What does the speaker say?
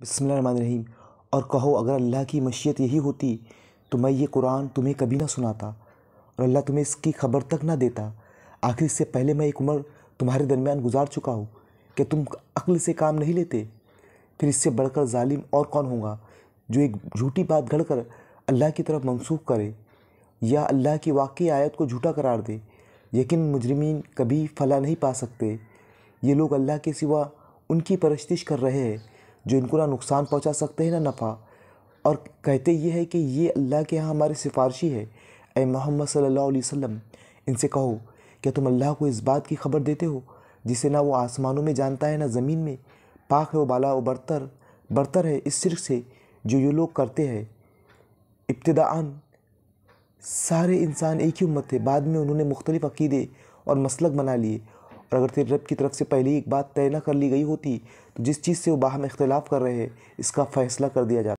बिस्मिल्लाहिर्रहमानिर्रहीम। और कहो अगर अल्लाह की मशीयत यही होती तो मैं ये कुरान तुम्हें कभी ना सुनाता और अल्लाह तुम्हें इसकी खबर तक ना देता। आखिर इससे पहले मैं एक उम्र तुम्हारे दरमियान गुजार चुका हूँ कि तुम अक्ल से काम नहीं लेते। फिर इससे बढ़कर जालिम और कौन होगा जो एक झूठी बात गढ़कर अल्लाह की तरफ मंसूब करे या अल्लाह की वाकई आयत को झूठा करार दे। यकीन मुजरिमीन कभी फला नहीं पा सकते। ये लोग अल्लाह के सिवा उनकी परस्तिश कर रहे हैं जो इनको ना नुकसान पहुंचा सकते हैं ना नफ़ा, और कहते ये है कि ये अल्लाह के यहाँ हमारे सिफारशी है। ए मोहम्मद सल्लल्लाहु अलैहि वसल्लम, इनसे कहो क्या तुम अल्लाह को इस बात की खबर देते हो जिसे ना वो आसमानों में जानता है ना ज़मीन में, पाक है वो बाला वो बरतर है इस शिर्क से जो ये लोग करते हैं। इब्तिदाअन सारे इंसान एक ही उम्मत थे, बाद में उन्होंने मुख्तलिफ अकीदे और मसलक बना लिए, और अगर तेरे रब की तरफ से पहले ही एक बात तय न कर ली गई होती तो जिस चीज़ से वो बाहम इख्तिलाफ़ कर रहे हैं इसका फ़ैसला कर दिया जाता।